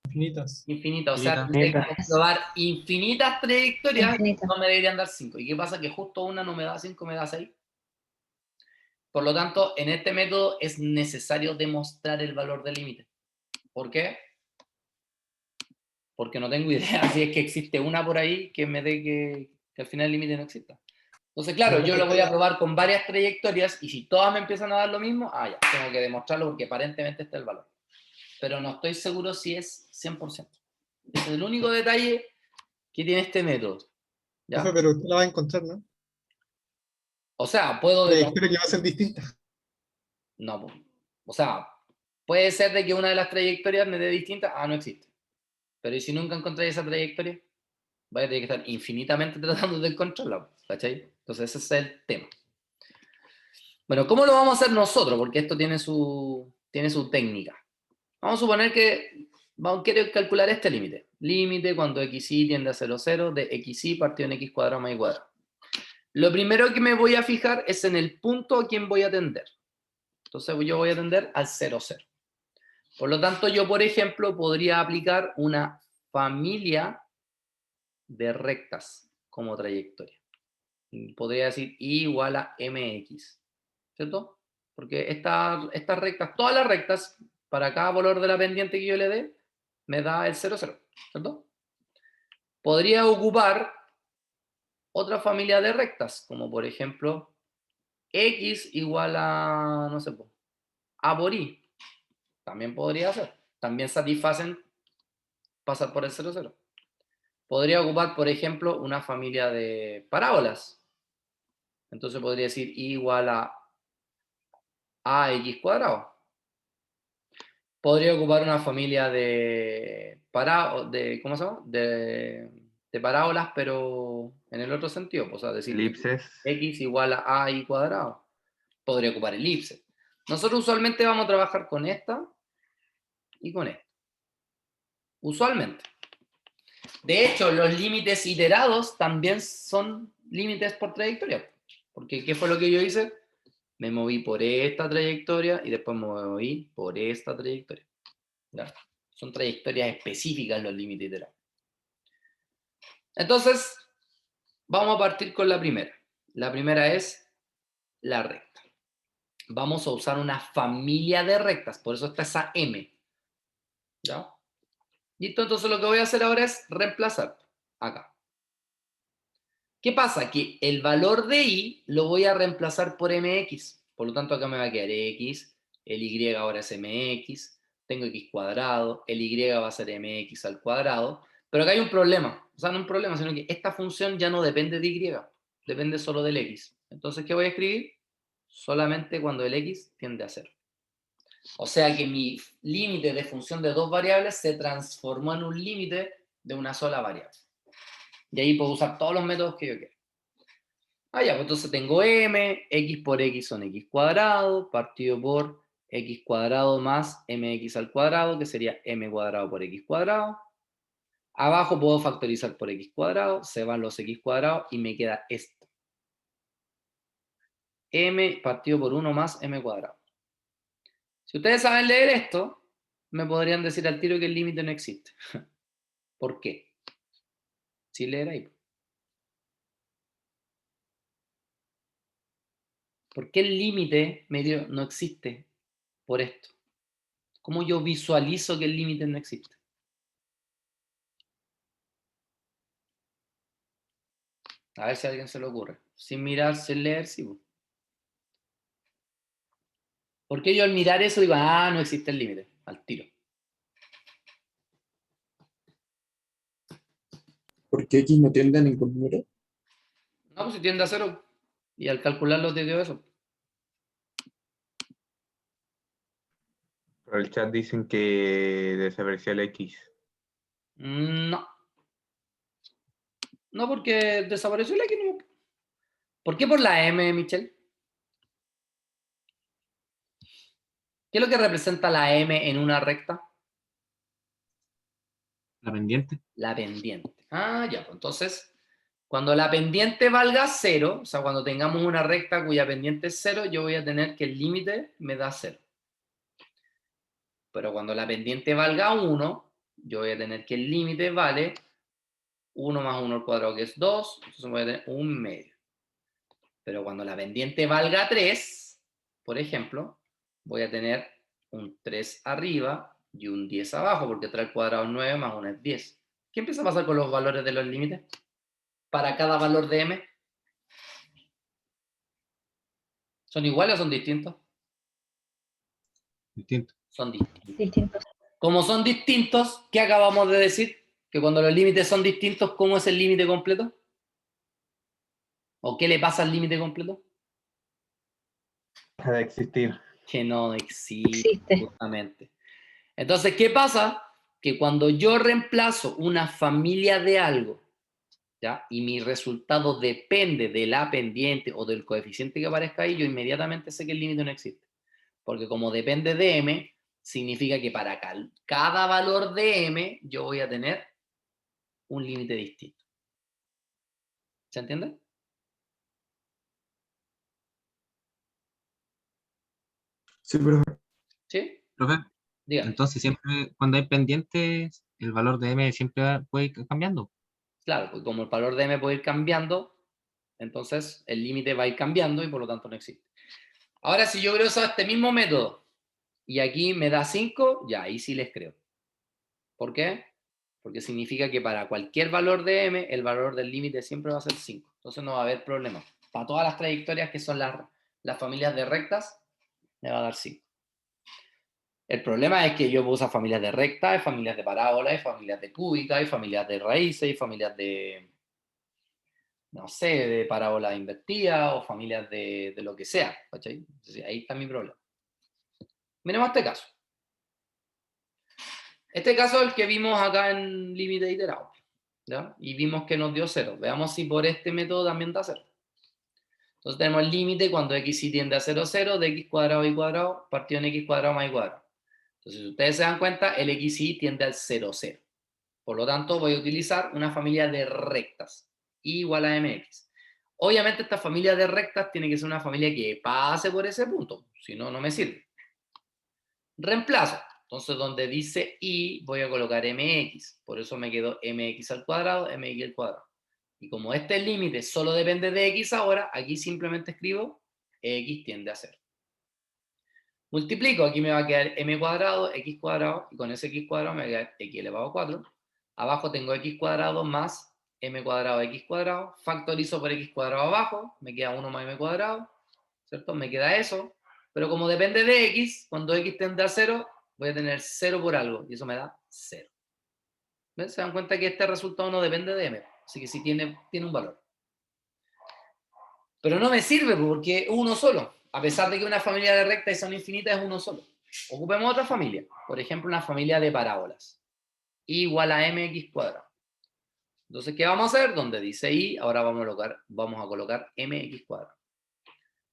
[SPEAKER 6] Infinitas.
[SPEAKER 1] Infinita, o sea,
[SPEAKER 4] Infinita.
[SPEAKER 1] tendría que comprobar infinitas trayectorias,
[SPEAKER 2] Infinita.
[SPEAKER 1] no me deberían dar 5. ¿Y qué pasa? Que justo una no me da 5, me da 6. Por lo tanto, en este método es necesario demostrar el valor del límite. ¿Por qué? Porque no tengo idea si es que existe una por ahí que me dé que al final el límite no exista. Entonces, claro, yo lo voy a probar con varias trayectorias y si todas me empiezan a dar lo mismo, ya, tengo que demostrarlo porque aparentemente está el valor. Pero no estoy seguro si es 100%. Ese es el único detalle que tiene este método. ¿Ya?
[SPEAKER 6] Profe, pero usted la va a encontrar, ¿no?
[SPEAKER 1] O sea, puedo...
[SPEAKER 6] La historia que va a ser distinta.
[SPEAKER 1] No, pues, o sea, puede ser de que una de las trayectorias me dé distinta, no existe. Pero ¿y si nunca encontré esa trayectoria? Vaya a tener que estar infinitamente tratando de encontrarla, ¿cachai? Entonces ese es el tema. Bueno, ¿cómo lo vamos a hacer nosotros? Porque esto tiene su técnica. Vamos a suponer que quiero calcular este límite. Límite cuando xy tiende a 0, 0 de xy partido en x cuadrado más y cuadrado. Lo primero que me voy a fijar es en el punto a quien voy a tender. Entonces yo voy a tender al 0, 0. Por lo tanto, yo, por ejemplo, podría aplicar una familia de rectas como trayectoria. Podría decir y igual a mx, ¿cierto? Porque estas rectas, todas las rectas, para cada valor de la pendiente que yo le dé, me da el 0, 0, ¿cierto? Podría ocupar otra familia de rectas, como por ejemplo x igual a, no sé, a por y. También podría ser. También satisfacen pasar por el 0, 0. Podría ocupar, por ejemplo, una familia de parábolas. Entonces podría decir y igual a ax cuadrado. Podría ocupar una familia ¿cómo se llama? De parábolas, pero en el otro sentido, pues, o sea, decir
[SPEAKER 3] Elipses.
[SPEAKER 1] x igual a y cuadrado. Podría ocupar elipse. Nosotros usualmente vamos a trabajar con esta y con esta. Usualmente. De hecho, los límites iterados también son límites por trayectoria. Porque ¿qué fue lo que yo hice? Me moví por esta trayectoria y después me moví por esta trayectoria. ¿Ya? Son trayectorias específicas los límites iterados. Entonces, vamos a partir con la primera. La primera es la recta. Vamos a usar una familia de rectas, por eso está esa M. ¿Ya? ¿Listo? Entonces lo que voy a hacer ahora es reemplazar acá. ¿Qué pasa? Que el valor de y lo voy a reemplazar por mx. Por lo tanto, acá me va a quedar x, el y ahora es mx, tengo x cuadrado, el y va a ser mx al cuadrado. Pero acá hay un problema. O sea, no un problema, sino que esta función ya no depende de y, depende solo del x. Entonces, ¿qué voy a escribir? Solamente cuando el x tiende a 0. O sea que mi límite de función de dos variables se transformó en un límite de una sola variable. Y ahí puedo usar todos los métodos que yo quiera. Ah, ya, pues entonces tengo m, x por x son x cuadrado, partido por x cuadrado más mx al cuadrado, que sería m cuadrado por x cuadrado. Abajo puedo factorizar por x cuadrado, se van los x cuadrados y me queda esto. M partido por 1 más m cuadrado. Si ustedes saben leer esto, me podrían decir al tiro que el límite no existe. ¿Por qué? Si leer ahí. ¿Por qué el límite medio no existe? Por esto. ¿Cómo yo visualizo que el límite no existe? A ver si a alguien se le ocurre. Sin mirar, sin leer, sí. ¿Por qué yo al mirar eso digo, no existe el límite? Al tiro.
[SPEAKER 7] Porque X no tiende a ningún número.
[SPEAKER 1] No, pues si tiende a 0. Y al calcularlo te dio eso.
[SPEAKER 3] Por el chat dicen que desapareció el X.
[SPEAKER 1] No. No, porque desapareció el X. No. ¿Por qué por la M, Michelle? ¿Qué es lo que representa la M en una recta?
[SPEAKER 4] La pendiente.
[SPEAKER 1] La pendiente. Ah, ya, pues entonces, cuando la pendiente valga 0, o sea, cuando tengamos una recta cuya pendiente es 0, yo voy a tener que el límite me da 0. Pero cuando la pendiente valga 1, yo voy a tener que el límite vale 1 más 1 al cuadrado, que es 2, entonces voy a tener 1/2. Pero cuando la pendiente valga 3, por ejemplo, voy a tener un 3 arriba y un 10 abajo, porque 3 al cuadrado es 9 más 1 es 10. ¿Qué empieza a pasar con los valores de los límites? Para cada valor de m, ¿son iguales o son distintos?
[SPEAKER 4] Distinto.
[SPEAKER 1] Son distintos.
[SPEAKER 2] Distintos.
[SPEAKER 1] Como son distintos, ¿qué acabamos de decir? Que cuando los límites son distintos, ¿cómo es el límite completo? ¿O qué le pasa al límite completo?
[SPEAKER 3] Deja de existir.
[SPEAKER 1] Que no existe,
[SPEAKER 2] Existe.
[SPEAKER 1] justamente. Entonces, ¿qué pasa? Que cuando yo reemplazo una familia de algo, ¿ya? Y mi resultado depende de la pendiente o del coeficiente que aparezca ahí, yo inmediatamente sé que el límite no existe. Porque como depende de m, significa que para cada valor de m yo voy a tener un límite distinto. ¿Se entiende?
[SPEAKER 7] Sí, pero
[SPEAKER 1] ¿Sí?
[SPEAKER 4] Profe,
[SPEAKER 1] Dígame.
[SPEAKER 4] entonces siempre cuando hay pendientes, el valor de m siempre puede ir cambiando.
[SPEAKER 1] Claro, pues como el valor de m puede ir cambiando, entonces el límite va a ir cambiando y por lo tanto no existe. Ahora, si yo hubiera usado este mismo método y aquí me da 5, ya ahí sí les creo. ¿Por qué? Porque significa que para cualquier valor de m, el valor del límite siempre va a ser 5. Entonces no va a haber problema. Para todas las trayectorias que son las familias de rectas, me va a dar 5. El problema es que yo puedo usar familias de rectas, hay familias de parábolas, hay familias de cúbicas, hay familias de raíces, hay familias de, no sé, de parábolas invertidas o familias de lo que sea. ¿Cachai? Entonces, ahí está mi problema. Miremos este caso. Este caso es el que vimos acá en límite iterado, ¿ya? Y vimos que nos dio 0. Veamos si por este método también da 0. Entonces tenemos el límite cuando x y tiende a 0, 0, de x cuadrado y cuadrado, partido en x cuadrado más y cuadrado. Entonces, si ustedes se dan cuenta, el x y tiende al 0, 0. Por lo tanto, voy a utilizar una familia de rectas, y igual a mx. Obviamente, esta familia de rectas tiene que ser una familia que pase por ese punto, si no, no me sirve. Reemplazo. Entonces, donde dice y, voy a colocar mx. Por eso me quedó mx al cuadrado, mx al cuadrado. Y como este límite solo depende de x ahora, aquí simplemente escribo x tiende a 0. Multiplico, aquí me va a quedar m cuadrado, x cuadrado, y con ese x cuadrado me va a quedar x elevado a 4. Abajo tengo x cuadrado más m cuadrado, x cuadrado. Factorizo por x cuadrado abajo, me queda 1 más m cuadrado, ¿cierto? Me queda eso. Pero como depende de x, cuando x tiende a 0, voy a tener 0 por algo, y eso me da 0. ¿Ven? Se dan cuenta que este resultado no depende de m, así que sí tiene un valor. Pero no me sirve porque es uno solo. A pesar de que una familia de rectas y son infinitas es uno solo. Ocupemos otra familia. Por ejemplo, una familia de parábolas. Y igual a mx cuadrado. Entonces, ¿qué vamos a hacer? Donde dice y, ahora vamos a colocar mx cuadrado.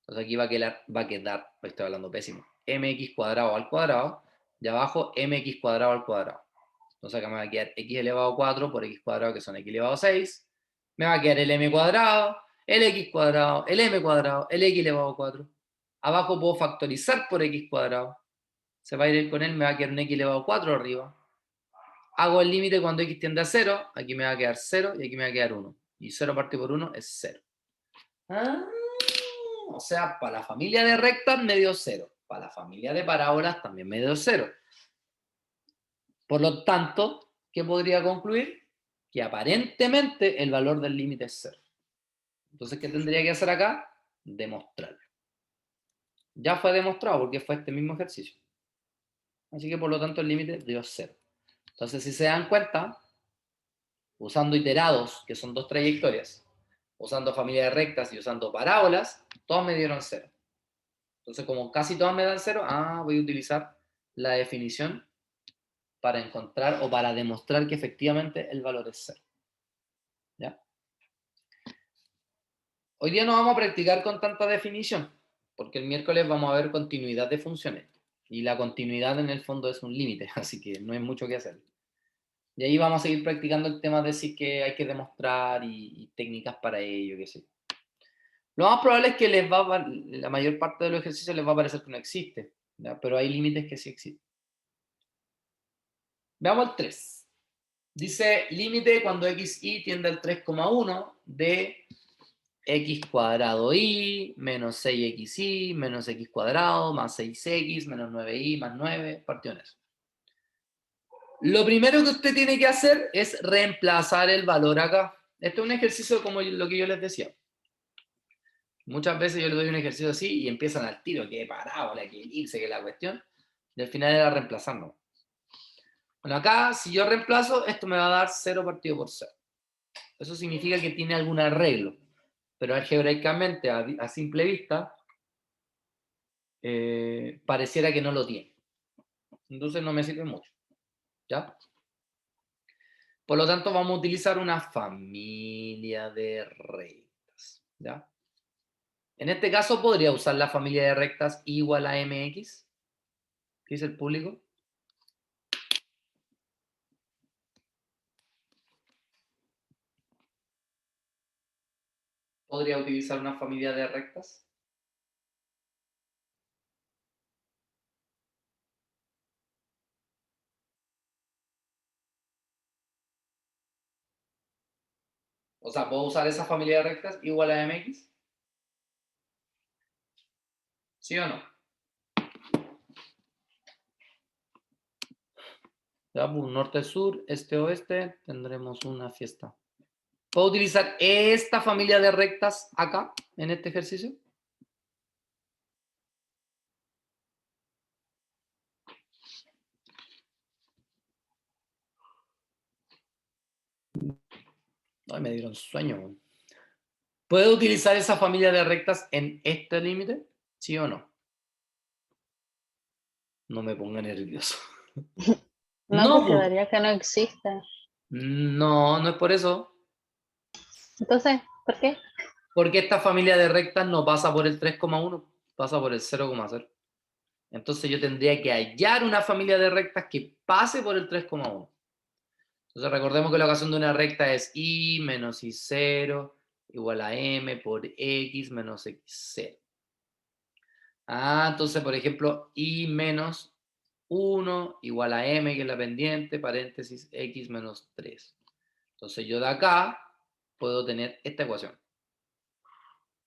[SPEAKER 1] Entonces aquí va a quedar, estoy hablando pésimo, mx cuadrado al cuadrado, y abajo mx cuadrado al cuadrado. Entonces acá me va a quedar x elevado a 4 por x cuadrado, que son x elevado a 6. Me va a quedar el m cuadrado, el x cuadrado, el m cuadrado, el x elevado a 4. Abajo puedo factorizar por x cuadrado. Se va a ir con él, me va a quedar un x elevado a 4 arriba. Hago el límite cuando x tiende a 0. Aquí me va a quedar 0 y aquí me va a quedar 1. Y 0 partido por 1 es 0. O sea, para la familia de rectas me dio 0. Para la familia de parábolas también me dio 0. Por lo tanto, ¿qué podría concluir? Que aparentemente el valor del límite es 0. Entonces, ¿qué tendría que hacer acá? Demostrarlo. Ya fue demostrado porque fue este mismo ejercicio. Así que por lo tanto el límite dio 0. Entonces, si se dan cuenta, usando iterados, que son dos trayectorias, usando familia de rectas y usando parábolas, todos me dieron 0. Entonces, como casi todas me dan 0, voy a utilizar la definición para encontrar o para demostrar que efectivamente el valor es 0. ¿Ya? Hoy día no vamos a practicar con tanta definición, porque el miércoles vamos a ver continuidad de funciones. Y la continuidad en el fondo es un límite, así que no hay mucho que hacer. Y ahí vamos a seguir practicando el tema de si que hay que demostrar y técnicas para ello, qué sé. Lo más probable es que la mayor parte de los ejercicios les va a parecer que no existe, ¿ya? Pero hay límites que sí existen. Veamos el 3. Dice límite cuando x y tiende al 3,1 de x cuadrado y menos 6xy menos x cuadrado más 6x menos 9y más 9 partido en eso. Lo primero que usted tiene que hacer es reemplazar el valor acá. Este es un ejercicio como lo que yo les decía. Muchas veces yo les doy un ejercicio así y empiezan al tiro, que parábola, que elipse, que la cuestión, y al final era reemplazarlo. Bueno, acá, si yo reemplazo, esto me va a dar 0 partido por 0. Eso significa que tiene algún arreglo, pero algebraicamente, a simple vista, pareciera que no lo tiene. Entonces no me sirve mucho. ¿Ya? Por lo tanto, vamos a utilizar una familia de rectas. ¿Ya? En este caso, podría usar la familia de rectas igual a mx. ¿Qué dice el público? ¿Podría utilizar una familia de rectas? O sea, ¿puedo usar esa familia de rectas igual a mx? ¿Sí o no? Ya, pues, norte-sur, este-oeste, tendremos una fiesta. ¿Puedo utilizar esta familia de rectas acá, en este ejercicio? Ay, me dieron sueño. ¿Puedo utilizar esa familia de rectas en este límite? ¿Sí o no? No me ponga nervioso.
[SPEAKER 2] No,
[SPEAKER 1] No,
[SPEAKER 2] porque
[SPEAKER 1] po.
[SPEAKER 2] daría que no existe.
[SPEAKER 1] No, no es por eso.
[SPEAKER 2] Entonces, ¿por qué?
[SPEAKER 1] Porque esta familia de rectas no pasa por el 3,1, pasa por el 0,0. Entonces yo tendría que hallar una familia de rectas que pase por el 3,1. Entonces recordemos que la ecuación de una recta es y menos y0 igual a m por x menos x0. Entonces, por ejemplo, y menos 1 igual a m, que es la pendiente, paréntesis, x menos 3. Entonces yo de acá puedo tener esta ecuación.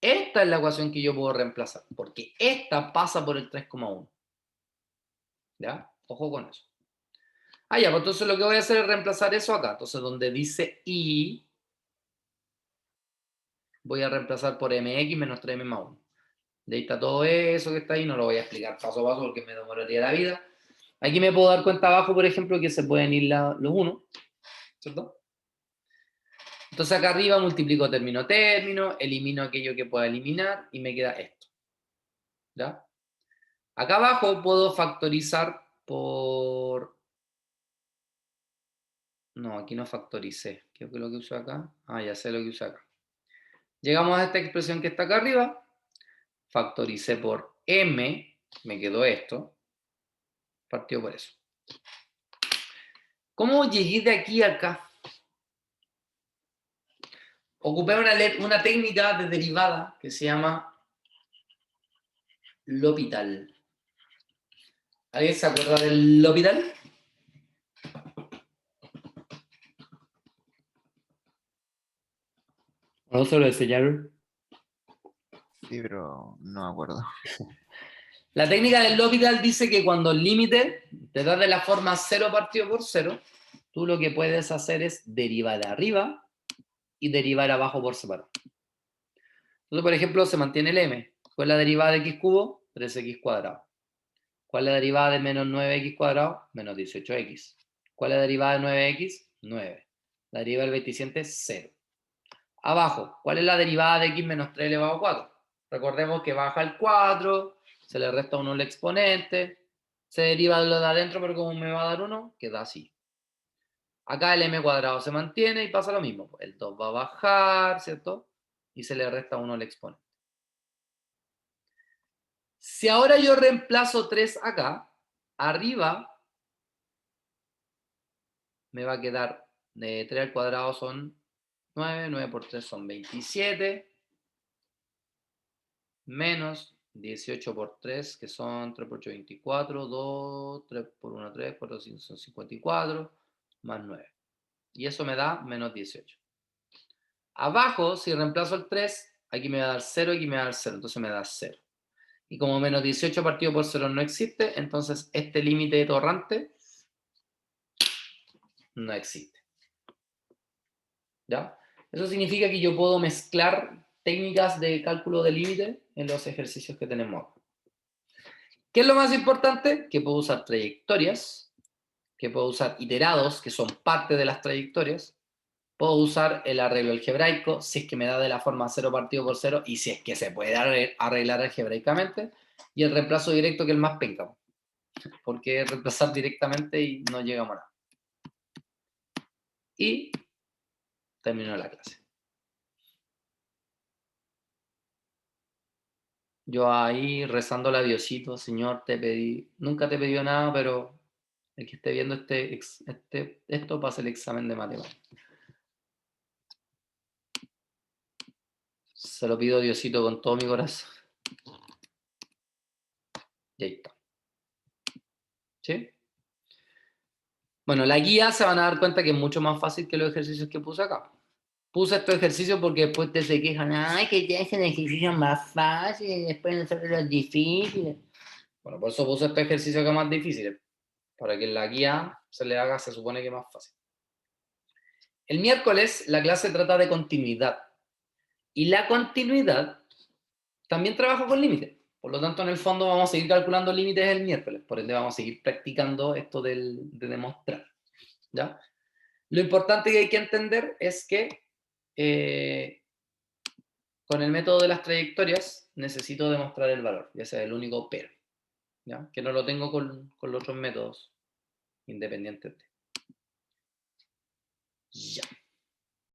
[SPEAKER 1] Esta es la ecuación que yo puedo reemplazar, porque esta pasa por el 3,1. ¿Ya? Ojo con eso. Ya, pues entonces lo que voy a hacer es reemplazar eso acá. Entonces, donde dice y, voy a reemplazar por mx menos 3m más 1. De ahí está todo eso que está ahí, no lo voy a explicar paso a paso porque me demoraría la vida. Aquí me puedo dar cuenta abajo, por ejemplo, que se pueden ir los 1, ¿cierto? Entonces acá arriba multiplico término término, elimino aquello que pueda eliminar y me queda esto. ¿Ya? Acá abajo puedo factorizar por... No, aquí no factoricé. ¿Qué es lo que uso acá? Ya sé lo que uso acá. Llegamos a esta expresión que está acá arriba. Factoricé por m, me quedó esto. Partido por eso. ¿Cómo llegué de aquí a acá? Ocupé una técnica de derivada que se llama L'Hopital. ¿Alguien se acuerda del L'Hopital? ¿No se lo enseñaron?
[SPEAKER 5] Sí, pero no me acuerdo.
[SPEAKER 1] La técnica del L'Hopital dice que cuando el límite te da de la forma 0 partido por 0, tú lo que puedes hacer es derivar arriba y derivar abajo por separado. Entonces, por ejemplo, se mantiene el m. ¿Cuál es la derivada de x cubo? 3x cuadrado. ¿Cuál es la derivada de menos 9x cuadrado? Menos 18x. ¿Cuál es la derivada de 9x? 9. La derivada del 27 es 0. Abajo, ¿cuál es la derivada de x menos 3 elevado a 4? Recordemos que baja el 4, se le resta 1 el exponente, se deriva lo de adentro, pero como me va a dar 1, queda así. Acá el m cuadrado se mantiene y pasa lo mismo. El 2 va a bajar, ¿cierto? Y se le resta 1 al exponente. Si ahora yo reemplazo 3 acá, arriba me va a quedar 3 al cuadrado son 9, 9 por 3 son 27, menos 18 por 3, que son 3 por 8, 24, 2, 3 por 1, 3, 4, 5 son 54, más 9. Y eso me da menos 18. Abajo, si reemplazo el 3, aquí me va a dar 0, aquí me va a dar 0, entonces me da 0. Y como menos 18 partido por 0 no existe, entonces este límite de torrante no existe. ¿Ya? Eso significa que yo puedo mezclar técnicas de cálculo de límite en los ejercicios que tenemos acá. ¿Qué es lo más importante? Que puedo usar trayectorias, que puedo usar iterados, que son parte de las trayectorias. Puedo usar el arreglo algebraico, si es que me da de la forma 0 partido por 0, y si es que se puede arreglar algebraicamente. Y el reemplazo directo, que es el más penca, porque es reemplazar directamente y no llegamos a nada. Y termino la clase. Yo ahí rezando a Diosito, Señor, te pedí, nunca te he pedido nada, pero el que esté viendo esto pasa el examen de matemáticas. Se lo pido a Diosito con todo mi corazón. Y ahí está. ¿Sí? Bueno, la guía se van a dar cuenta que es mucho más fácil que los ejercicios que puse acá. Puse estos ejercicios porque después te se quejan, ay, que ya es el ejercicio más fácil y después nosotros los difíciles. Bueno, por eso puse este ejercicio acá más difícil, para que en la guía se le haga, se supone que más fácil. El miércoles la clase trata de continuidad. Y la continuidad también trabaja con límites. Por lo tanto, en el fondo vamos a seguir calculando límites el miércoles. Por ende, vamos a seguir practicando esto de demostrar. ¿Ya? Lo importante que hay que entender es que con el método de las trayectorias necesito demostrar el valor. Y ese es el único pero. ¿Ya? Que no lo tengo con los otros métodos. independiente de. Ya.